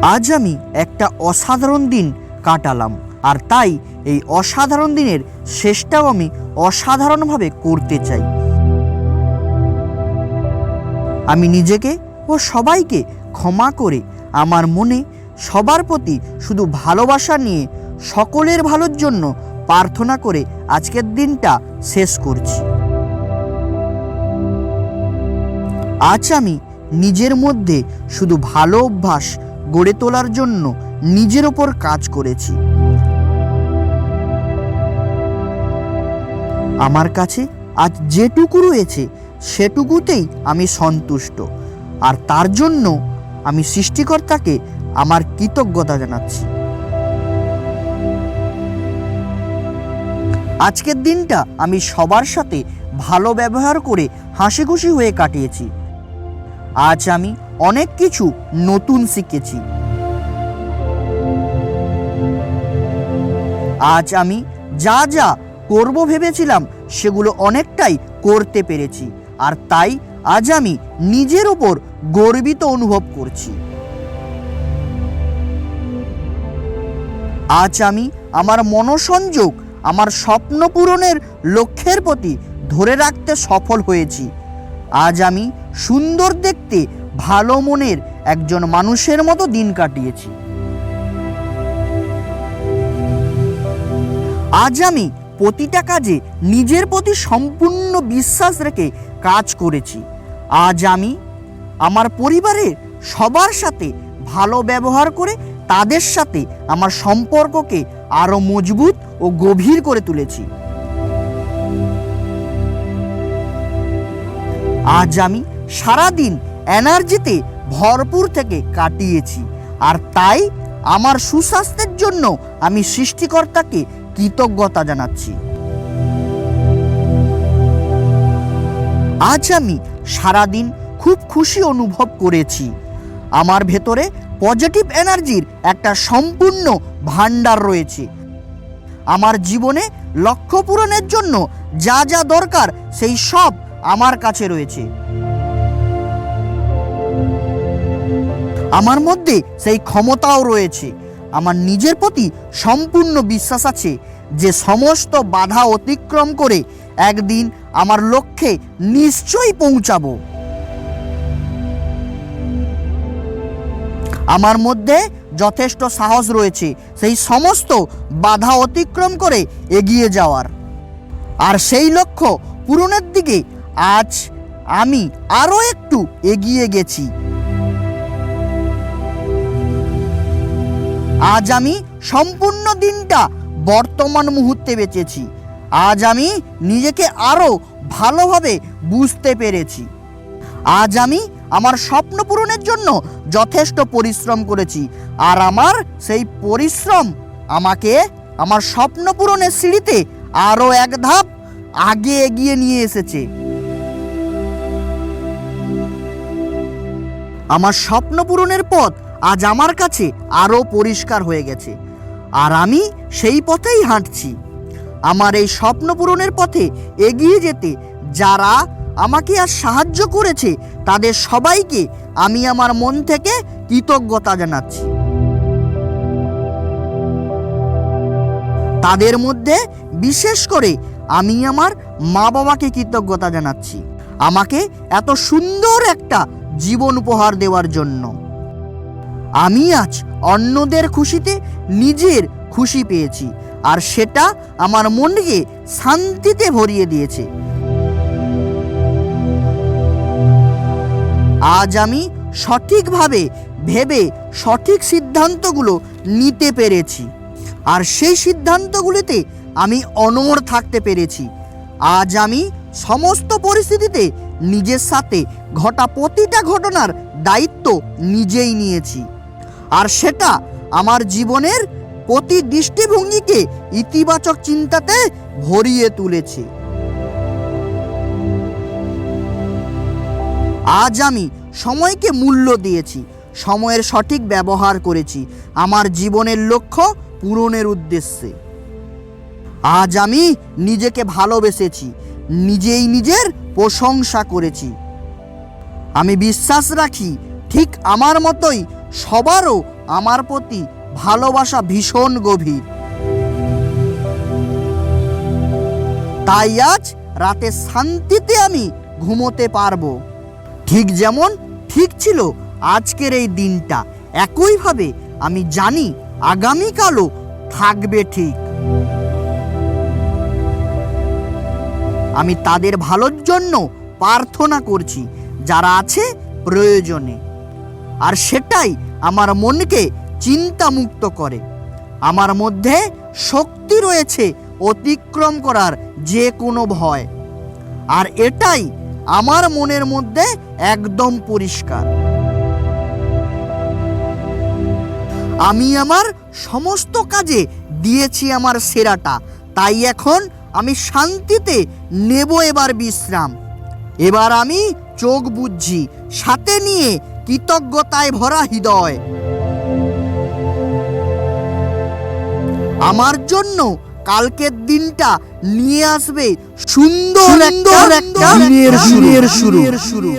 আজ আমি একটা অসাধারণ দিন কাটালাম, আর তাই এই অসাধারণ দিনের শেষটাও আমি অসাধারণভাবে করতে চাই। আমি নিজেকে ও সবাইকে ক্ষমা করে আমার মনে সবার প্রতি শুধু ভালোবাসা নিয়ে সকলের ভালোর জন্য প্রার্থনা করে আজকের দিনটা শেষ করছি। আজ আমি নিজের মধ্যে শুধু ভালো অভ্যাস গড়ে তোলার জন্য নিজের ওপর কাজ করেছি। আমার কাছে আজ যেটুকু রয়েছে সেটুকুতেই আমি সন্তুষ্ট, আর তার জন্য আমি সৃষ্টিকর্তাকে আমার কৃতজ্ঞতা জানাচ্ছি। আজকের দিনটা আমি সবার সাথে ভালো ব্যবহার করে হাসি খুশি হয়ে কাটিয়েছি। আজ আমি অনেক কিছু নতুন শিখেছি। আজ আমি যা যা করব ভেবেছিলাম সেগুলো অনেকটাই করতে পেরেছি, আর তাই আজ আমি নিজের ওপর গর্বিত অনুভব করছি। আজ আমি আমার মনোসংযোগ আমার স্বপ্ন পূরণের লক্ষ্যের প্রতি ধরে রাখতে সফল হয়েছি। আজ আমি সুন্দর দেখতে ভালো মনের একজন মানুষের মতো দিন কাটিয়েছি। আজ আমি প্রতিটা কাজে নিজের প্রতি সম্পূর্ণ বিশ্বাস রেখে কাজ করেছি। আজ আমি আমার পরিবারের সবার সাথে ভালো ব্যবহার করে তাদের সাথে আমার সম্পর্ককে আরও মজবুত ও গভীর করে তুলেছি। আজ আমি সারাদিন এনার্জিতে ভরপুর থেকে কাটিয়েছি, আর তাই আমার সুস্বাস্থ্যের জন্য আমি সৃষ্টিকর্তাকে কৃতজ্ঞতা জানাচ্ছি। আজ আমি সারাদিন খুব খুশি অনুভব করেছি। আমার ভেতরে পজিটিভ এনার্জির একটা সম্পূর্ণ ভান্ডার রয়েছে। আমার জীবনে লক্ষ্য পূরণের জন্য যা যা দরকার সেই সব আমার কাছে রয়েছে। আমার মধ্যে সেই ক্ষমতাও রয়েছে। আমার নিজের প্রতি সম্পূর্ণ বিশ্বাস আছে যে সমস্ত বাধা অতিক্রম করে একদিন আমার লক্ষ্যে নিশ্চয়ই পৌঁছাবো। আমার মধ্যে যথেষ্ট সাহস রয়েছে সেই সমস্ত বাধা অতিক্রম করে এগিয়ে যাওয়ার, আর সেই লক্ষ্য পূরণের দিকে আজ আমি আরও একটু এগিয়ে গেছি। আজ আমি সম্পূর্ণ দিনটা বর্তমান মুহূর্তে বেঁচেছি। আজ আমি নিজেকে আরও ভালোভাবে বুঝতে পেরেছি। আজ আমি আমার স্বপ্ন পূরণের জন্য যথেষ্ট পরিশ্রম করেছি, আর আমার সেই পরিশ্রম আমাকে আমার স্বপ্ন পূরণের সিঁড়িতে আরও এক ধাপ আগে এগিয়ে নিয়ে এসেছে। আমার স্বপ্ন পূরণের পথ আজ আমার কাছে আরও পরিষ্কার হয়ে গেছে, আর আমি সেই পথেই হাঁটছি। আমার এই স্বপ্ন পূরণের পথে এগিয়ে যেতে যারা আমাকে আজ সাহায্য করেছে তাদের সবাইকে আমি আমার মন থেকে কৃতজ্ঞতা জানাচ্ছি। তাদের মধ্যে বিশেষ করে আমি আমার মা বাবাকে কৃতজ্ঞতা জানাচ্ছি আমাকে এত সুন্দর একটা জীবন উপহার দেওয়ার জন্য। আমি আজ অন্যদের খুশিতে নিজের খুশি পেয়েছি, আর সেটা আমার মনকে শান্তিতে ভরিয়ে দিয়েছে। আজ আমি সঠিকভাবে ভেবে সঠিক সিদ্ধান্তগুলো নিতে পেরেছি, আর সেই সিদ্ধান্তগুলিতে আমি অনড় থাকতে পেরেছি। আজ আমি সমস্ত পরিস্থিতিতে নিজের সাথে ঘটা প্রতিটা ঘটনার দায়িত্ব নিজেই নিয়েছি, আর সেটা আমার জীবনের প্রতি দৃষ্টিভঙ্গিকে ইতিবাচক চিন্তাতে ভরিয়ে তুলেছে। আজ আমি সময়কে মূল্য দিয়েছি, সময়ের সঠিক ব্যবহার করেছি আমার জীবনের লক্ষ্য পূরণের উদ্দেশ্যে। আজ আমি নিজেকে ভালোবেসেছি, নিজেই নিজের প্রশংসা করেছি। আমি বিশ্বাস রাখি ঠিক আমার মতোই সবারও আমার প্রতি ভালোবাসা ভীষণ গভীর। তাই আজ রাতে শান্তিতে আমি ঘুমোতে পারবো। ঠিক যেমন ঠিক ছিল আজকের এই দিনটা, একইভাবে আমি জানি আগামীকালও থাকবে ঠিক। আমি তাদের ভালোর জন্য প্রার্থনা করছি যারা আছে প্রয়োজনে, আর সেটাই আমার মনকে চিন্তামুক্ত করে। আমার মধ্যে শক্তি রয়েছে অতিক্রম করার যে কোনো ভয়, আর এটাই আমার মনের মধ্যে একদম পরিষ্কার। আমি আমার সমস্ত কাজে দিয়েছি আমার সেরাটা, তাই এখন আমি শান্তিতে নেব এবার বিশ্রাম। এবার আমি চোখ বুঝছি, সাথে নিয়ে কৃতজ্ঞতায় ভরা হৃদয়। আমার জন্য কালকের দিনটা নিয়ে আসবে সুন্দর একটা দিনের শুরু।